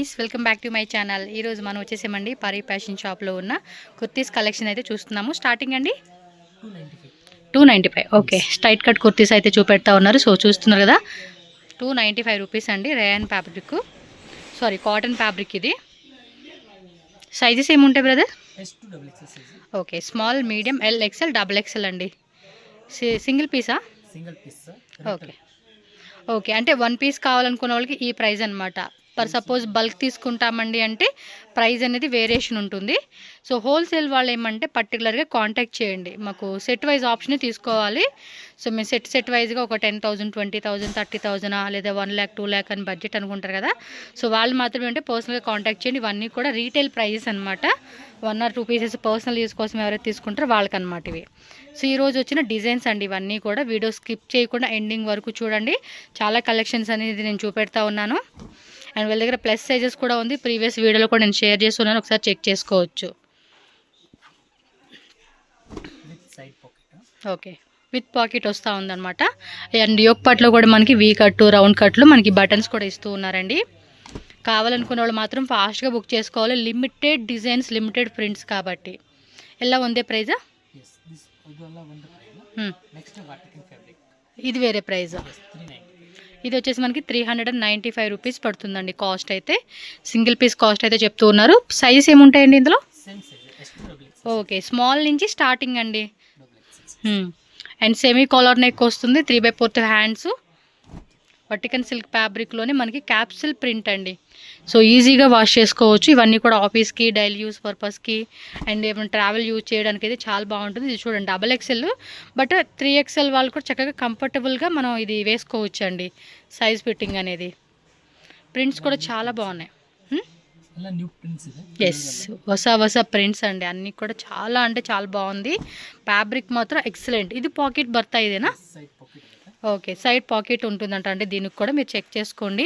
Guys, welcome back to my channel. ఈరోజు మనం వచ్చేసామండి పరీ ఫ్యాషన్ షాప్లో ఉన్న కుర్తీస్ కలెక్షన్ అయితే చూస్తున్నాము. స్టార్టింగ్ అండి 295. ఓకే, స్ట్రైట్ కట్ కుర్తీస్ అయితే చూపెడతా ఉన్నారు. సో చూస్తున్నారు కదా, 295 రూపీస్ అండి. Rayon fabric, cotton fabric. ఇది సైజెస్ ఏముంటాయి brother? Okay, small, medium, L, XL, double XL అండి. సింగిల్ పీసా? ఓకే ఓకే, అంటే 1 పీస్ కావాలనుకున్న వాళ్ళకి ఈ ప్రైస్ అనమాట. ఫర్ సపోజ్ బల్క్ తీసుకుంటామండి అంటే ప్రైస్ అనేది వేరియేషన్ ఉంటుంది. సో హోల్సేల్ వాళ్ళు ఏమంటే పర్టికులర్గా కాంటాక్ట్ చేయండి. మాకు సెట్ వైజ్ ఆప్షనే తీసుకోవాలి. సో మేము సెట్ వైజ్గా ఒక 10,000, 20,000, 30,000 లేదా 1 lakh, 2 lakh అని బడ్జెట్ అనుకుంటారు కదా. సో వాళ్ళు మాత్రమే అంటే పర్సనల్గా కాంటాక్ట్ చేయండి. ఇవన్నీ కూడా రీటైల్ ప్రైజెస్ అనమాట. 1 or 2 పీసెస్ పర్సనల్ యూస్ కోసం ఎవరైతే తీసుకుంటారో వాళ్ళకనమాట ఇవి. సో ఈరోజు వచ్చిన డిజైన్స్ అండి ఇవన్నీ కూడా. వీడియో స్కిప్ చేయకుండా ఎండింగ్ వరకు చూడండి. చాలా కలెక్షన్స్ అనేది నేను చూపెడతా ఉన్నాను. అండ్ వీళ్ళ దగ్గర ప్లస్ సైజెస్ కూడా ఉంది. ప్రీవియస్ వీడియోలో కూడా నేను షేర్ చేస్తున్నాను, ఒకసారి చెక్ చేసుకోవచ్చు. ఓకే, విత్ పాకెట్ వస్తూ ఉందన్నమాట. అండ్ యోక్ పార్ట్లో కూడా మనకి వీ కట్టు, రౌండ్ కట్లు, మనకి బటన్స్ కూడా ఇస్తూ ఉన్నారండి. కావాలనుకున్న వాళ్ళు మాత్రం ఫాస్ట్గా బుక్ చేసుకోవాలి. లిమిటెడ్ డిజైన్స్, లిమిటెడ్ ప్రింట్స్ కాబట్టి. ఎలా ఉందే ప్రైజా? ఇది వేరే ప్రైజ్. ఇది వచ్చేసి మనకి 395 రూపీస్ పడుతుందండి కాస్ట్ అయితే. సింగిల్ పీస్ కాస్ట్ అయితే చెప్తూ ఉన్నారు. సైజెస్ ఏముంటాయండి ఇందులో? ఓకే, స్మాల్ నుంచి స్టార్టింగ్ అండి. అండ్ సెమీ కాలర్ నెక్ వస్తుంది, 3/4 హ్యాండ్స్. వర్టికన్ సిల్క్ ఫ్యాబ్రిక్లోనే మనకి క్యాప్సిల్ ప్రింట్ అండి. సో ఈజీగా వాష్ చేసుకోవచ్చు. ఇవన్నీ కూడా ఆఫీస్కి, డైలీ యూస్ పర్పస్కి అండ్ ఏమైనా ట్రావెల్ యూజ్ చేయడానికి అయితే చాలా బాగుంటుంది. ఇది చూడండి, డబల్ ఎక్స్ఎల్, బట్ 3XL వాళ్ళు కూడా చక్కగా కంఫర్టబుల్గా మనం ఇది వేసుకోవచ్చు అండి. సైజ్ ఫిట్టింగ్ అనేది. ప్రింట్స్ కూడా చాలా బాగున్నాయి. ఎస్, వస ప్రింట్స్ అండి. అన్నీ కూడా చాలా అంటే చాలా బాగుంది. ఫ్యాబ్రిక్ మాత్రం ఎక్సలెంట్. ఇది పాకెట్ బర్తా ఇదేనా? ఓకే, సైడ్ పాకెట్ ఉంటుందంట అండి. దీనికి కూడా మీరు చెక్ చేసుకోండి.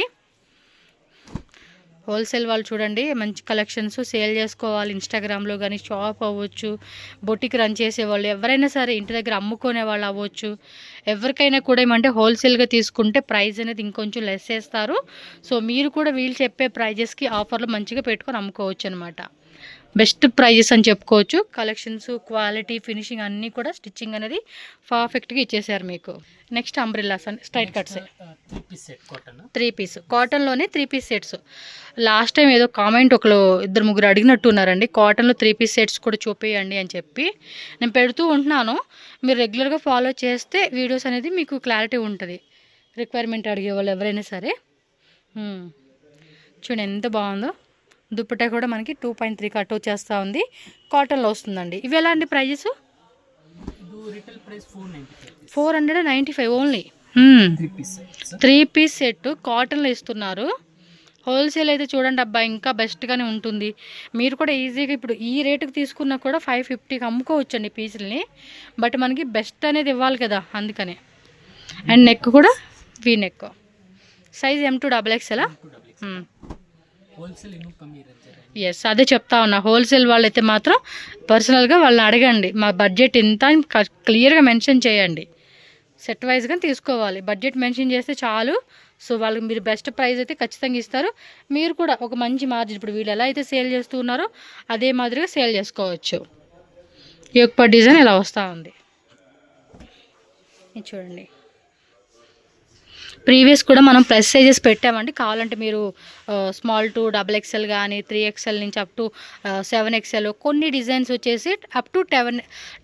హోల్సేల్ వాళ్ళు చూడండి, మంచి కలెక్షన్స్ సేల్ చేసుకోవాలి. ఇన్స్టాగ్రామ్లో కానీ షాప్ అవ్వచ్చు, బొటిక్ రన్ చేసేవాళ్ళు ఎవరైనా సరే, ఇంటి దగ్గర అమ్ముకునే వాళ్ళు అవ్వచ్చు, ఎవరికైనా కూడా ఏమంటే హోల్సేల్గా తీసుకుంటే ప్రైస్ అనేది ఇంకొంచెం లెస్ చేస్తారు. సో మీరు కూడా వీళ్ళు చెప్పే ప్రైజెస్కి ఆఫర్లు మంచిగా పెట్టుకొని అమ్ముకోవచ్చు అనమాట. బెస్ట్ ప్రైజెస్ అని చెప్పుకోవచ్చు. కలెక్షన్స్, క్వాలిటీ, ఫినిషింగ్ అన్నీ కూడా స్టిచ్చింగ్ అనేది పర్ఫెక్ట్గా ఇచ్చేసారు మీకు. Next umbrellas and straight cuts, 3 piece కాటన్లోనే 3 పీస్ సెట్స్. లాస్ట్ టైం ఏదో కామెంట్ ఒకరు 2-3 అడిగినట్టు ఉన్నారండి, కాటన్లో 3 పీస్ సెట్స్ కూడా చూపేయండి అని చెప్పి. నేను పెడుతూ ఉంటున్నాను. మీరు రెగ్యులర్గా ఫాలో చేస్తే వీడియోస్ అనేది మీకు క్లారిటీ ఉంటుంది. రిక్వైర్మెంట్ అడిగే వాళ్ళు ఎవరైనా సరే. చూడండి ఎంత బాగుందో. దుప్పటా కూడా మనకి 2.3 కట్ వచ్చేస్తూ ఉంది. కాటన్లో వస్తుందండి. ఇవి ఎలాంటి ప్రైజెస్? 495 ఓన్లీ. 3 పీస్ సెట్ కాటన్లో ఇస్తున్నారు. హోల్సేల్ అయితే చూడండి అబ్బా, ఇంకా బెస్ట్గానే ఉంటుంది. మీరు కూడా ఈజీగా ఇప్పుడు ఈ రేటుకి తీసుకున్నా కూడా 550కి అమ్ముకోవచ్చండి పీసుల్ని. బట్ మనకి బెస్ట్ అనేది ఇవ్వాలి కదా, అందుకనే. అండ్ నెక్ కూడా V neck. Size M2XXL. Yes, అదే చెప్తా ఉన్నా. హోల్సేల్ వాళ్ళైతే మాత్రం పర్సనల్గా వాళ్ళని అడగండి, మా బడ్జెట్ ఇంత అని క్లియర్గా మెన్షన్ చేయండి. సెట్ వైజ్గా తీసుకోవాలి. బడ్జెట్ మెన్షన్ చేస్తే చాలు. సో వాళ్ళకి మీరు బెస్ట్ ప్రైస్ అయితే ఖచ్చితంగా ఇస్తారు. మీరు కూడా ఒక మంచి మార్జిన్, ఇప్పుడు వీళ్ళు ఎలా అయితే సేల్ చేస్తూ ఉన్నారో అదే మాదిరిగా సేల్ చేసుకోవచ్చు. ఈ యొక్క డిజైన్ ఇలా వస్తూ ఉంది. ఇది చూడండి. ప్రీవియస్ కూడా మనం ప్లస్ సైజెస్ పెట్టామండి. కావాలంటే మీరు స్మాల్ టు XXL కానీ 3XL నుంచి అప్ టు 7XL, కొన్ని డిజైన్స్ వచ్చేసి అప్ టు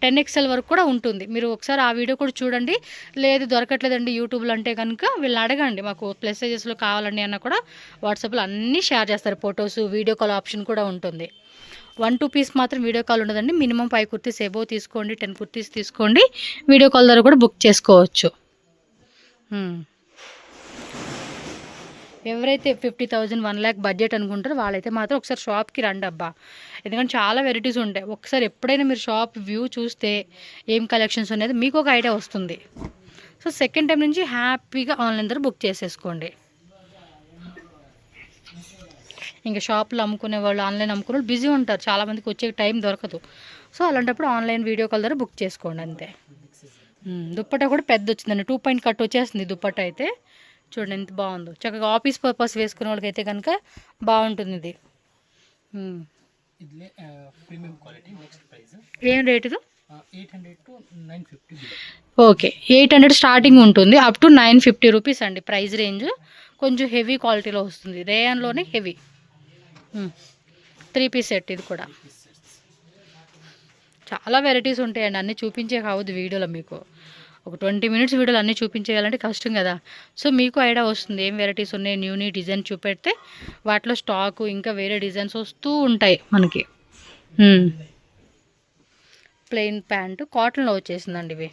10XL వరకు కూడా ఉంటుంది. మీరు ఒకసారి ఆ వీడియో కూడా చూడండి. లేదు దొరకట్లేదండి యూట్యూబ్లో అంటే కనుక వీళ్ళని అడగండి, మాకు ప్లస్ సైజెస్లో కావాలండి అన్న కూడా వాట్సాప్లో అన్నీ షేర్ చేస్తారు. ఫొటోస్, వీడియో కాల్ ఆప్షన్ కూడా ఉంటుంది. 1-2 పీస్ మాత్రం వీడియో కాల్ ఉండదండి. మినిమం 5 కుర్తీస్ ఎబో తీసుకోండి, 10 కుర్తీస్ తీసుకోండి. వీడియో కాల్ ద్వారా కూడా బుక్ చేసుకోవచ్చు. ఎవరైతే 50,000, 1 lakh బడ్జెట్ అనుకుంటారో వాళ్ళైతే మాత్రం ఒకసారి షాప్కి రండి అబ్బా. ఎందుకంటే చాలా వెరైటీస్ ఉంటాయి. ఒకసారి ఎప్పుడైనా మీరు షాప్ వ్యూ చూస్తే ఏం కలెక్షన్స్ అనేది మీకు ఒక ఐడియా వస్తుంది. సో సెకండ్ టైం నుంచి హ్యాపీగా ఆన్లైన్ ద్వారా బుక్ చేసేసుకోండి. ఇంకా షాప్లో అమ్ముకునే వాళ్ళు, ఆన్లైన్ అమ్ముకునే వాళ్ళు బిజీ ఉంటారు, చాలామందికి వచ్చే టైం దొరకదు. సో అలాంటప్పుడు ఆన్లైన్ వీడియో కాల్ ద్వారా బుక్ చేసుకోండి అంతే. దుప్పట్టా కూడా పెద్ద వచ్చిందండి, 2 పాయింట్ కట్ వచ్చేస్తుంది దుప్పట్టా అయితే. చూడండి ఎంత బాగుందో, చక్కగా ఆఫీస్ పర్పస్ వేసుకునే వాళ్ళకైతే కనుక బాగుంటుంది ఇది. Premium quality. నెక్స్ట్ ప్రైస్ ఏం rate? 800 to 950 below. Okay, 800 starting ఉంటుంది, అప్ టు 950 రూపీస్ అండి ప్రైస్ రేంజ్. కొంచెం హెవీ క్వాలిటీలో వస్తుంది, రేయాన్లోనే హెవీ. 3 పీస్ సెట్ ఇది కూడా. చాలా వెరైటీస్ ఉంటాయండి, అన్నీ చూపించే కావద్దు వీడియోలో. మీకు ఒక 20 మినిట్స్ వీడియోలు అన్నీ చూపించేయాలంటే కష్టం కదా. సో మీకు ఐడియా వస్తుంది ఏం వెరైటీస్ ఉన్నాయి, న్యూ డిజైన్ చూపెడితే వాటిలో స్టాకు ఇంకా వేరే డిజైన్స్ వస్తూ ఉంటాయి మనకి. ప్లెయిన్ ప్యాంటు కాటన్లో వచ్చేసిందండి ఇవి.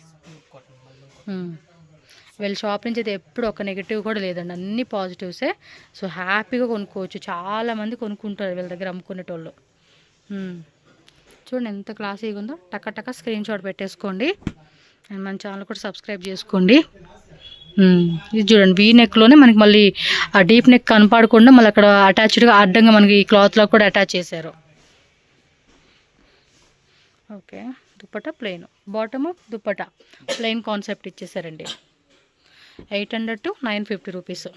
వీళ్ళ షాప్ నుంచి అయితే ఎప్పుడు ఒక నెగిటివ్ కూడా లేదండి, అన్ని పాజిటివ్సే. సో హ్యాపీగా కొనుక్కోవచ్చు, చాలామంది కొనుక్కుంటారు వీళ్ళ దగ్గర అమ్ముకునేటోళ్ళు. చూడండి ఎంత క్లాసీగా ఉందో. టక్క స్క్రీన్ షాట్ పెట్టేసుకోండి అండ్ మన ఛానల్ కూడా సబ్స్క్రైబ్ చేసుకోండి. ఇది చూడండి వీ నెక్లోనే మనకి మళ్ళీ ఆ డీప్ నెక్ కనపడకుండా మళ్ళీ అక్కడ అటాచ్డ్గా అడ్డంగా మనకి ఈ క్లాత్లో కూడా అటాచ్ చేశారు. Okay, dupatta plain, bottom dupatta plain concept ఇచ్చేసారండి. 800 to 950 rupees.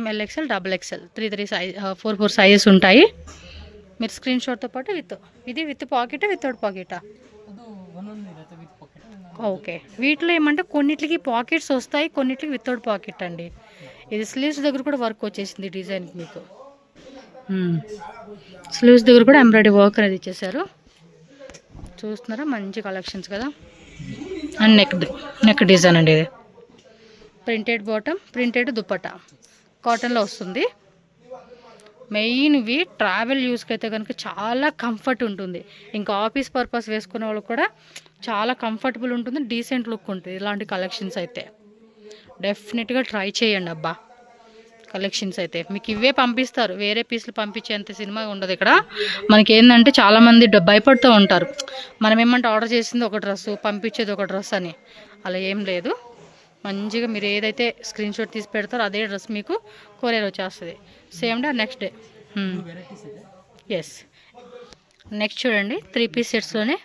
MLXL, XXL 3 size 4 sizes ఉంటాయి. మీరు స్క్రీన్ షాట్తో పాటు ఇది విత్ పాకెటా వితౌట్ పాకెటా? ఓకే, వీటిలో ఏమంటే కొన్నిటికి పాకెట్స్ వస్తాయి, కొన్నిటికి వితౌట్ పాకెట్ అండి. ఇది స్లీవ్స్ దగ్గర కూడా వర్క్ వచ్చేసింది డిజైన్కి మీకు. స్లీవ్స్ దగ్గర కూడా ఎంబ్రాయిడరీ వర్క్ అనేది ఇచ్చేసారు. చూస్తున్నారా, మంచి కలెక్షన్స్ కదా. అండ్ నెక్ డిజైన్ అండి ఇది. ప్రింటెడ్ బాటమ్, ప్రింటెడ్ దుప్పటా, కాటన్లో వస్తుంది. మెయిన్ ఇవి ట్రావెల్ యూస్కి అయితే కనుక చాలా కంఫర్ట్ ఉంటుంది, ఇంకా ఆఫీస్ పర్పస్ వేసుకునే వాళ్ళకి కూడా చాలా కంఫర్టబుల్ ఉంటుంది, డీసెంట్ లుక్ ఉంటుంది. ఇలాంటి కలెక్షన్స్ అయితే డెఫినెట్గా ట్రై చేయండి అబ్బా. కలెక్షన్స్ అయితే మీకు ఇవే పంపిస్తారు, వేరే పీసులు పంపించేంత సినిమా ఉండదు ఇక్కడ. మనకి ఏంటంటే చాలామంది భయపడుతూ ఉంటారు, మనం ఏమంటే ఆర్డర్ చేసింది ఒక డ్రెస్సు పంపించేది ఒక డ్రెస్ అని. అలా ఏం లేదు, మంచిగా మీరు ఏదైతే స్క్రీన్ షాట్ తీసి పెడతారో అదే డ్రెస్ మీకు కొరియర్ వచ్చేస్తుంది same day next day. Yes, next చూడండి 3 పీస్ సెట్స్లోనే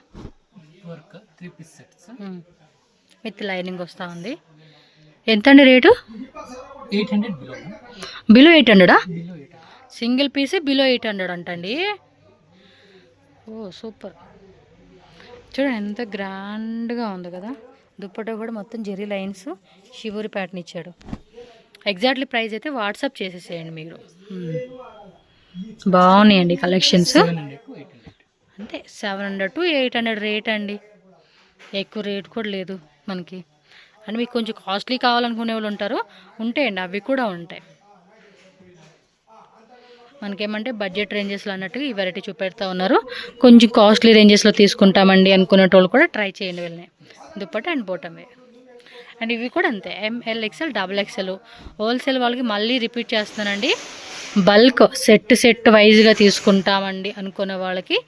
విత్ లైనింగ్ వస్తూ ఉంది. ఎంత అండి రేటు? 800 బిలో 800. సింగిల్ పీసే బిలో 800 అంటండి. ఓ సూపర్, చూడండి ఎంత గ్రాండ్గా ఉంది కదా. దుప్పటా కూడా మొత్తం జెరీ లైన్స్ షివూరి ప్యాటర్న్ ఇచ్చాడు. ఎగ్జాక్ట్లీ ప్రైస్ అయితే వాట్సాప్ చేసేసేయండి మీరు. బాగున్నాయండి కలెక్షన్స్. అంటే 700 to 800 రేట్ అండి, ఎక్కువ రేట్ కూడా లేదు మనకి. అంటే మీకు కొంచెం కాస్ట్లీ కావాలనుకునే వాళ్ళు ఉంటారు, ఉంటాయండి అవి కూడా ఉంటాయి. మనకేమంటే బడ్జెట్ రేంజెస్లో అన్నట్టుగా ఈ వెరైటీ చూపెడతా ఉన్నారు. కొంచెం కాస్ట్లీ రేంజెస్లో తీసుకుంటామండి అనుకునేటోళ్ళు కూడా ట్రై చేయండి వీళ్ళని. దుప్పట అండ్ బోటమే. అండ్ ఇవి కూడా అంతే, MLXL, XXL. హోల్సేల్ వాళ్ళకి మళ్ళీ రిపీట్ చేస్తున్నానండి, బల్క్ సెట్ వైజ్గా తీసుకుంటామండి అనుకున్న వాళ్ళకి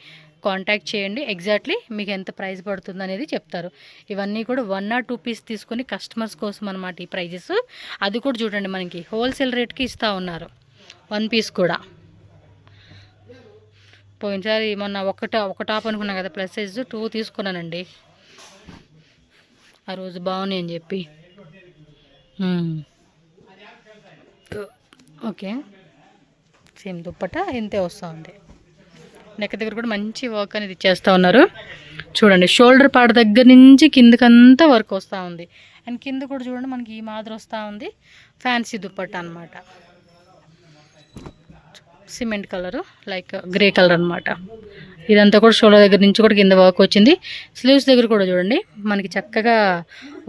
కాంటాక్ట్ చేయండి. ఎగ్జాక్ట్లీ మీకు ఎంత ప్రైస్ పడుతుంది అనేది చెప్తారు. ఇవన్నీ కూడా 1 or 2 పీస్ తీసుకొని కస్టమర్స్ కోసం అనమాట ఈ ప్రైజెస్. అది కూడా చూడండి మనకి హోల్సేల్ రేట్కి ఇస్తూ ఉన్నారు 1 పీస్ కూడా. పోయినసారి మొన్న ఒక టాప్ అనుకున్నా కదా ప్లస్ సైజ్ 2 తీసుకున్నానండి ఆ రోజు, బాగున్నాయి అని చెప్పి. ఓకే, సేమ్ దుప్పటా ఇంతే వస్తూ ఉంది. నెక్ దగ్గర కూడా మంచి వర్క్ అనేది ఇచ్చేస్తూ ఉన్నారు. చూడండి షోల్డర్ పార్ట్ దగ్గర నుంచి కిందకంతా వర్క్ వస్తూ ఉంది. అండ్ కింద కూడా చూడండి మనకి ఈ మాదిరి వస్తూ ఉంది. ఫ్యాన్సీ దుప్పట్ట అనమాట, cement colour like grey colour అనమాట. ఇదంతా కూడా షోల్డర్ దగ్గర నుంచి కూడా కింద వర్క్ వచ్చింది. స్లీవ్స్ దగ్గర కూడా చూడండి మనకి చక్కగా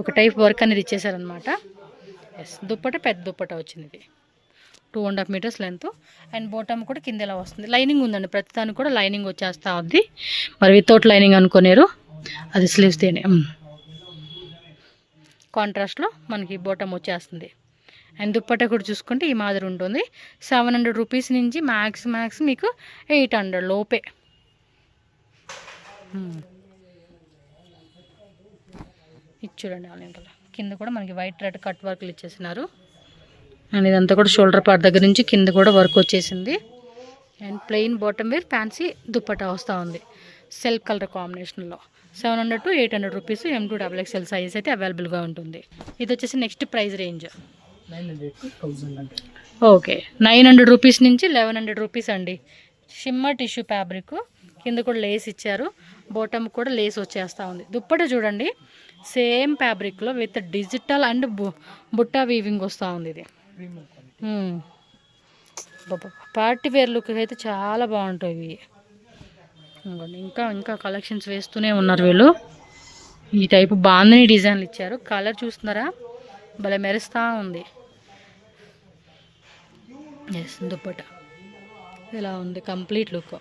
ఒక టైప్ వర్క్ అనేది ఇచ్చేసారనమాట. ఎస్, దుప్పట పెద్ద దుప్పట వచ్చింది, ఇది 2.5 మీటర్స్ లెంత్. అండ్ బాటమ్ కూడా కింద ఇలా వస్తుంది. లైనింగ్ ఉందండి, ప్రతిదానికి కూడా లైనింగ్ వచ్చేస్తూ ఉంది. మరి వితౌట్ లైనింగ్ అనుకునేరు, అది స్లీవ్స్ తేనే కాంట్రాస్ట్లో మనకి బాటమ్ వచ్చేస్తుంది. అండ్ దుప్పట కూడా చూసుకుంటే ఈ మాదిరి ఉంటుంది. 700 రూపీస్ నుంచి మ్యాక్స్ మీకు 800 లోపే. ఇది చూడండి ఆన్లైన్ కలర్, కింద కూడా మనకి వైట్ రెడ్ కట్ వర్క్లు ఇచ్చేసినారు. అండ్ ఇదంతా కూడా షోల్డర్ పార్ట్ దగ్గర నుంచి కింద కూడా వర్క్ వచ్చేసింది. And plain bottom wear fancy dupatta వస్తూ ఉంది సెల్ఫ్ కలర్ కాంబినేషన్లో. 700 to 800 rupees. M2 XXL size అయితే అవైలబుల్గా ఉంటుంది. ఇది వచ్చేసి next price range. 900 to 1100. Okay, 900 rupees నుంచి 1100 రూపీస్ అండి. షిమ్మర్ టిష్యూ ఫ్యాబ్రిక్, కింద కూడా లేస్ ఇచ్చారు, బాటమ్ కూడా లేస్ వచ్చేస్తూ ఉంది. దుప్పట చూడండి, సేమ్ ఫ్యాబ్రిక్లో with digital and butta weaving వస్తూ ఉంది. ఇది Premium quality. Party wear look అయితే చాలా బాగుంటాయి. ఇంకోండి, ఇంకా ఇంకా కలెక్షన్స్ వేస్తూనే ఉన్నారు వీళ్ళు. ఈ టైపు బాందని డిజైన్లు ఇచ్చారు. కలర్ చూస్తున్నారా, భలే మెరుస్తూ ఉంది. ఎస్, దుప్పట ఇలా ఉంది కంప్లీట్ లుక్.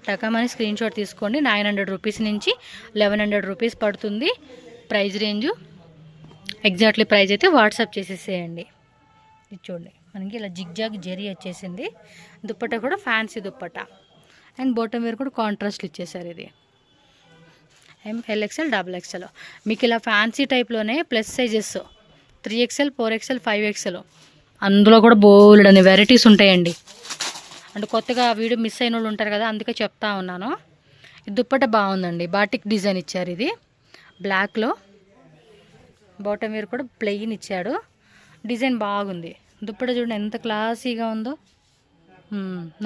టకామని స్క్రీన్ షాట్ తీసుకోండి. 900 రూపీస్ నుంచి 1100 రూపీస్ పడుతుంది ప్రైస్ రేంజు. ఎగ్జాక్ట్లీ ప్రైస్ అయితే వాట్సాప్ చేసేసేయండి. ఇది చూడండి, మనకి ఇలా జిగ్జాగ్ జరీ వచ్చేసింది. దుప్పట కూడా fancy dupatta, and bottom wear కూడా కాంట్రాస్ట్ ఇచ్చేసారు. ఇది MLXL XXL. మీకు ఇలా fancy టైప్లోనే plus sizes 3XL 4XL 5XL, అందులో కూడా బోల్డ్ అనే వెరైటీస్ ఉంటాయండి. అంటే కొత్తగా వీడియో మిస్ అయిన వాళ్ళు ఉంటారు కదా, అందుకే చెప్తా ఉన్నాను. ఈ దుప్పట బాగుందండి, బాటిక్ డిజైన్ ఇచ్చారు. ఇది బ్లాక్లో, బాటమ్ వేర్ కూడా ప్లెయిన్ ఇచ్చాడు. డిజైన్ బాగుంది. దుప్పట చూడండి ఎంత క్లాసీగా ఉందో,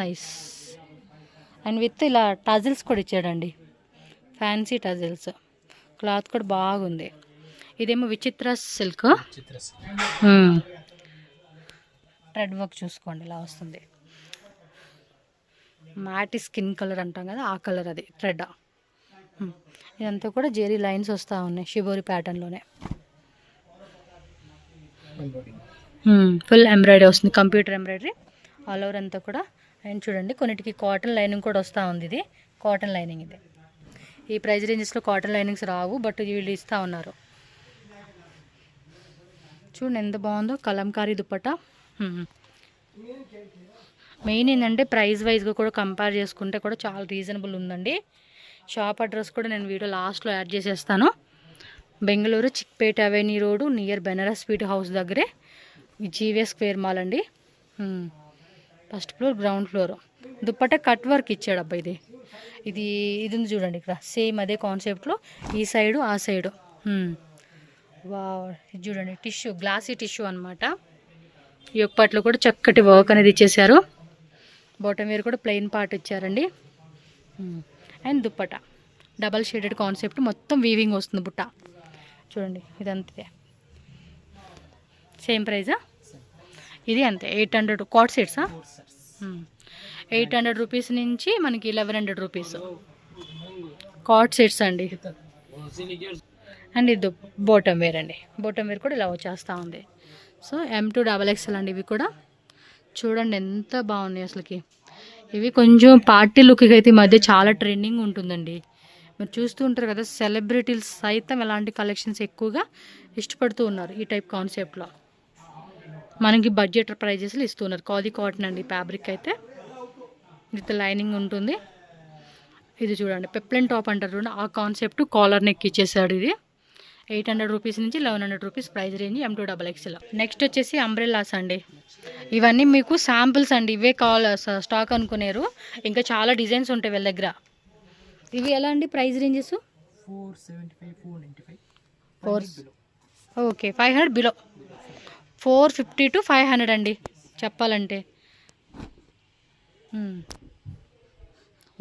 నైస్. అండ్ విత్ ఇలా టజిల్స్ కూడా ఇచ్చాడండి, ఫ్యాన్సీ టజిల్స్. క్లాత్ కూడా బాగుంది. ఇదేమో విచిత్ర సిల్క్, థ్రెడ్ వర్క్ చూసుకోండి ఇలా వస్తుంది. మ్యాటి స్కిన్ కలర్ అంటాం కదా, ఆ కలర్ అది థ్రెడ్. ఇదంతా కూడా జెరీ లైన్స్ వస్తూ ఉన్నాయి షిబోరి ప్యాటర్న్లోనే. ఫుల్ ఎంబ్రాయిడరీ వస్తుంది, కంప్యూటర్ ఎంబ్రాయిడరీ ఆల్ ఓవర్ అంతా కూడా. అండ్ చూడండి, కొన్నిటికి కాటన్ లైనింగ్ కూడా వస్తూ ఉంది. ఇది కాటన్ లైనింగ్. ఇది ఈ ప్రైస్ రేంజెస్లో కాటన్ లైనింగ్స్ రావు, బట్ వీళ్ళు ఇస్తూ ఉన్నారు. చూడండి ఎంత బాగుందో, కలంకారీ దుప్పట. మెయిన్ ఏంటంటే ప్రైస్ వైజ్గా కూడా కంపేర్ చేసుకుంటే కూడా చాలా రీజనబుల్ ఉందండి. షాప్ అడ్రస్ కూడా నేను వీడియో లాస్ట్లో యాడ్ చేసేస్తాను. Bengaluru Chickpet avenue road near Banaras sweet house దగ్గరే జీవీఎస్ స్క్వేర్ మాల్ అండి. First floor, ground floor. Dupatta cut work ఇచ్చాడు అబ్బా. ఇది ఇది ఇది ఉంది చూడండి, ఇక్కడ సేమ్ అదే కాన్సెప్ట్లో ఈ సైడు ఆ సైడు. ఇది చూడండి, టిష్యూ, గ్లాసీ టిష్యూ అనమాట. ఈ ఒక్కట్లో కూడా చక్కటి వర్క్ అనేది ఇచ్చేసారు. బాటమ్ వేర్ కూడా ప్లెయిన్ పార్ట్ ఇచ్చారండి. And dupatta double shaded concept, మొత్తం వీవింగ్ వస్తుంది బుట్ట. చూడండి ఇదంతే, సేమ్ ప్రైజా? ఇది అంతే 800 కార్డ్ సెట్సా? 800 రూపీస్ నుంచి మనకి 1100 రూపీస్ కార్డ్ సెట్స్ అండి. అండ్ ఇది బాటమ్ వేర్ అండి. బాటమ్ వేర్ కూడా ఇలా వచ్చేస్తూ ఉంది. సో M2 XXL అండి. ఇవి కూడా చూడండి ఎంత బాగున్నాయి అసలుకి. ఇవి కొంచెం పార్టీ లుక్కి అయితే ఈ మధ్య చాలా ట్రెండింగ్ ఉంటుందండి. మీరు చూస్తూ ఉంటారు కదా, సెలబ్రిటీలు సైతం ఎలాంటి కలెక్షన్స్ ఎక్కువగా ఇష్టపడుతూ ఉన్నారు ఈ టైప్ కాన్సెప్ట్లో. మనకి బడ్జెట్ ప్రైజెస్లో ఇస్తున్నారు. ఖాదీ కాటన్ అండి ఫ్యాబ్రిక్ అయితే, విత్ లైనింగ్ ఉంటుంది. ఇది చూడండి, పెప్లెన్ టాప్ అంటారు చూడండి, ఆ కాన్సెప్ట్ కాలర్ నెక్ ఇచ్చేసాడు. ఇది 800 రూపీస్ నుంచి 1100 rupees price range M2 XXL. Next వచ్చేసి అంబ్రెల్లాస్ అండి. ఇవన్నీ మీకు శాంపిల్స్ అండి, ఇవే స్టాక్ అనుకునేరు. ఇంకా చాలా డిజైన్స్ ఉంటాయి వీళ్ళ దగ్గర. ఇవి ఎలా అండి price ranges? 475, 495. 4 okay, 500 below. 450 to 500 అండి చెప్పాలంటే.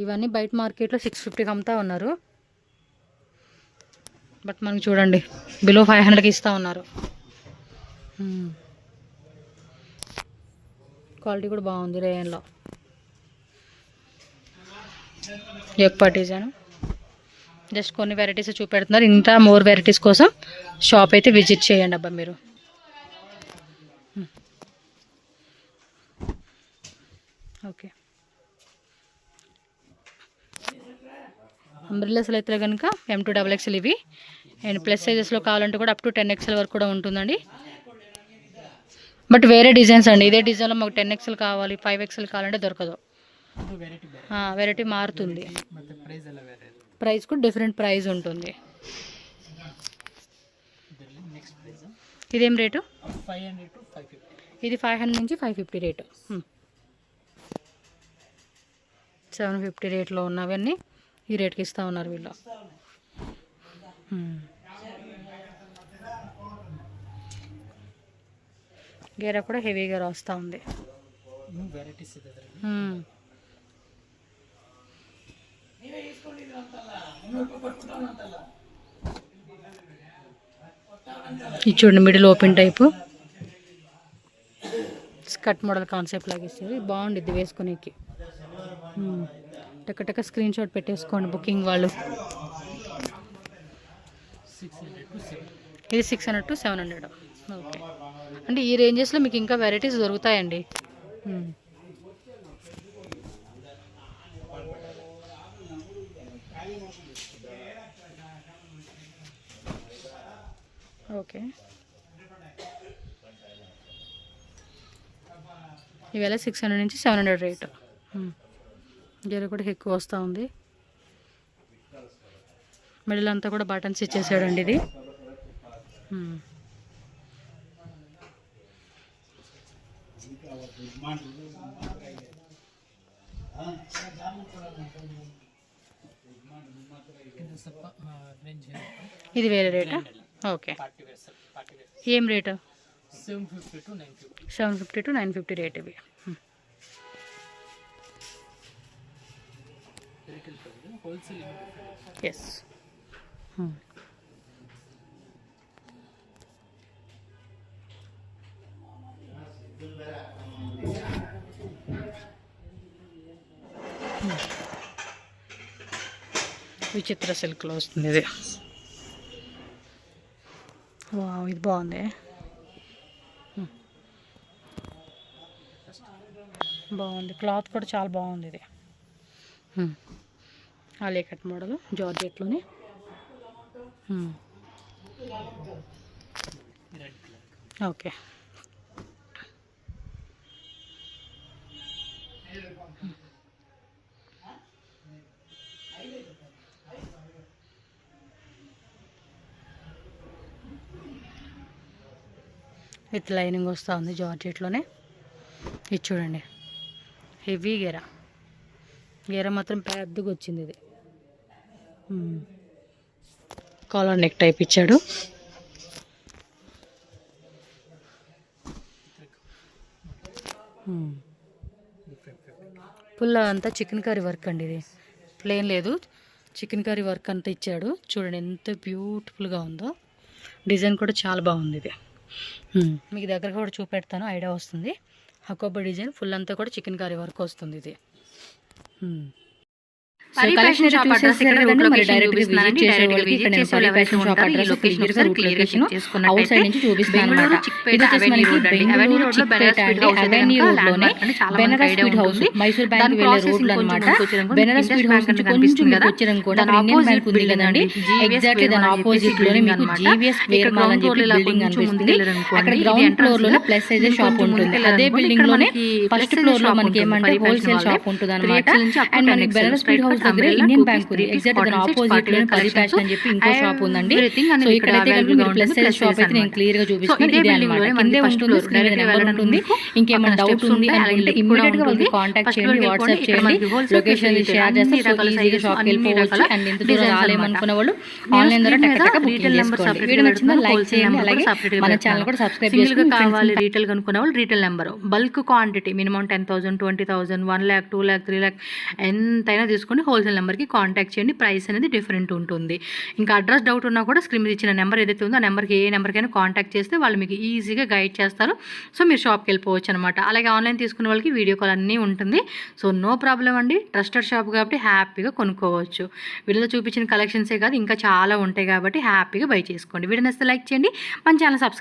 ఇవన్నీ బయట మార్కెట్లో 650కి అమ్ముతా ఉన్నారు, బట్ మనకి చూడండి బిలో 500కి ఇస్తూ ఉన్నారు. క్వాలిటీ కూడా బాగుంది రేయన్లో. ఎక్కువ డిజైన్ జస్ట్ కొన్ని వెరైటీస్ చూపెడుతున్నారు. ఇంకా మోర్ వెరైటీస్ కోసం షాప్ అయితే విజిట్ చేయండి అబ్బా మీరు. ఓకే, అంబ్రెల్లాస్లో అయితే కనుక M2 XXL ఇవి. అండ్ ప్లస్ సైజెస్లో కావాలంటే కూడా అప్ టు 10 XL వరకు కూడా ఉంటుందండి. బట్ వేరే డిజైన్స్ అండి. ఇదే డిజైన్లో మాకు 10 XL కావాలి, 5 XL కావాలంటే దొరకదు. వెరైటీ మారుతుంది, ప్రైస్ కూడా డిఫరెంట్ ప్రైస్ ఉంటుంది. ఇదేం రేటు? 500 to 550. ఇది 500 నుంచి 550 రేటు. 750 రేట్లో ఉన్నవన్నీ ఈ రేట్కి ఇస్తూ ఉన్నారు వీళ్ళు. గేర కూడా హెవీగా వస్తూ ఉంది. ಇನ್ನೂ ವೆರೈಟೀಸ್ ಇದೆ ಅದರಲ್ಲಿ. ఇది చూడండి middle open type skirt model concept లాగా ఇస్తుంది. బాగుండిద్ది వేసుకునేకి. టక స్క్రీన్ షాట్ పెట్టేసుకోండి బుకింగ్ వాళ్ళు. 600 to 700. ఇది 600 to 700. ఓకే, అంటే ఈ రేంజెస్లో మీకు ఇంకా వెరైటీస్ దొరుకుతాయండి. ఓకే, ఇవాళ 600 నుంచి 700 రేటు. గేర కూడా ఎక్కువ వస్తూ ఉంది. మిడిల్ అంతా కూడా బటన్స్ ఇచ్చేసాడండి ఇది. ಇದು ಸ್ವಲ್ಪ ರೇಂಜ್ ఇది వేరే రేటా? Okay, party wear sir, party wear ఏం రేటు? 750 to 950. 750 to 950 రేట్ ఇవి. Retail price, wholesale yes. Vichitra సిల్క్లో వస్తుంది ఇది. వావ్, ఇది బాగుంది. బాగుంది, క్లాత్ కూడా చాలా బాగుంది ఇది. ఆలియా కట్ మోడల్ జార్జెట్లోని. ఓకే, విత్ లైనింగ్ వస్తూ ఉంది జార్జెట్లోనే. ఇది చూడండి హెవీ గేర మాత్రం పెద్దగా వచ్చింది ఇది. కాలర్ నెక్ టైప్ ఇచ్చాడు. ఫుల్ అంతా చికెన్ కర్రీ వర్క్ అండి, ఇది ప్లేన్ లేదు, చికెన్ కర్రీ వర్క్ అంతా ఇచ్చాడు. చూడండి ఎంత బ్యూటిఫుల్గా ఉందో. డిజైన్ కూడా చాలా బాగుంది ఇది. మీకు దగ్గర కూడా చూపెడతాను, ఐడియా వస్తుంది. హకోబా డిజైన్ ఫుల్ అంతా కూడా చికెన్ కర్రీ వర్క్ వస్తుంది ఇది. సో కలెక్షన్ షాప్ అడ్రస్ ఇక్కడ రూట్ లొకేషన్ చూపిస్తున్నానండి. డైరెక్ట్ విజిట్ చేసే వాళ్ళు ఎవరైతే ఉంటారో ఈ లొకేషన్ ఒకసారి క్లియర్గా చెక్ చేసుకున్నట్లయితే బెంగళూరు చిక్పేట అవెన్యూ రోడ్ అండి. అవెన్యూ రోడ్ లో Banaras sweet house avenue landmark అండి. చాలా మందికి ఐడియా ఉంటుంది. మైసూర్ బ్యాంక్ దాని వెళ్ళే ప్రాసెస్ రోడ్ ఇంకొంచెం అన్నమాట. ముందుకు బెనారస్ స్వీట్ హౌస్ నుంచి కొంచెం వచ్చారనుకోండి, దాని ఇండియన్ బ్యాంక్ ఆపోజిట్ ఉంది బిల్డింగ్ కదండి, అండి. ఎగ్జాక్ట్లీ దాని ఆపోజిట్ లోనే మీకు జీవీఎస్ వేర్ మాల్ అని చెప్పి బిల్డింగ్ అనిపిస్తుంది. అక్కడ గ్రౌండ్ ఫ్లోర్ లోనే ప్లస్ సైజ్ షాప్ ఉంటుంది. అదే బిల్డింగ్ లోనే ఫస్ట్ ఫ్లోర్ లో మనకి ఏమంటే హోల్సేల్ షాప్ ఉంటుంది అనమాట. అండ్ మనకి బెనారస్ స్వీట్ హౌస్ దగ్గర ఇండియన్ బ్యాంక్ ఉంది. ఎగ్జాక్ట్ దాని ఆపోజిట్ లోనే పరి ఫ్యాషన్ అని చెప్పి ఇంకో షాప్ ఉందండి. సో ఇక్కడైతే కనుక మీరు ప్లస్ సైజ్ షాప్ అయితే నేను క్లియర్ గా చూపిస్తున్నాను. ఇదే అనమాట, కిందే ఉంటుంది, స్క్రీన్ మీద నెంబర్ ఉంటుంది. ఇంకేమైనా డౌట్ ఉంది అనుకుంటే ఇమ్మీడియట్ గా వాళ్ళకి కాంటాక్ట్ చేయండి, వాట్సాప్ చేయండి, లొకేషన్ షేర్ చేస్తే సో ఈజీగా షాప్కి వెళ్ళిపోవచ్చు. అండ్ ఇంత దూరం రాలేమనుకున్న వాళ్ళు ఆన్లైన్ ద్వారా టక్ బుకింగ్ చేసుకోండి. వీడియో నచ్చిందా లైక్ చేయండి, అలాగే మన ఛానల్ కూడా సబ్స్క్రైబ్ చేసుకోండి. కావాలి రీటైల్ కనుక్కునే వాళ్ళు retail number, bulk quantity minimum 10,000, 20,000, 1 lakh, 2 lakh, 3 lakh ఎంతైనా తీసుకొని హోల్సేల్ నెంబర్కి కాంటాక్ట్ చేయండి. ప్రైస్ అనేది డిఫరెంట్ ఉంటుంది. ఇంకా అడ్రస్ డౌట్ ఉన్నా కూడా స్క్రీన్ మీద ఇచ్చిన నెంబర్ ఏదైతే ఉందో ఆ నెంబర్కి ఏ నెంబర్కైనా కాంటాక్ట్ చేస్తే వాళ్ళు మీకు ఈజీగా గైడ్ చేస్తారు. సో మీరు షాప్కి వెళ్ళిపోవచ్చు అనమాట. అలాగే ఆన్లైన్ తీసుకునే వాళ్ళకి వీడియో కాల్ అన్నీ ఉంటుంది. సో నో ప్రాబ్లం అండి, ట్రస్టెడ్ షాప్ కాబట్టి హ్యాపీగా కొనుక్కోవచ్చు. వీడియోలో చూపించిన కలెక్షన్సే కాదు ఇంకా చాలా ఉంటాయి కాబట్టి హ్యాపీగా బై చేసుకోండి. వీడియో నచ్చితే లైక్ చేయండి, మన ఛానల్ సబ్స్క్రైబ్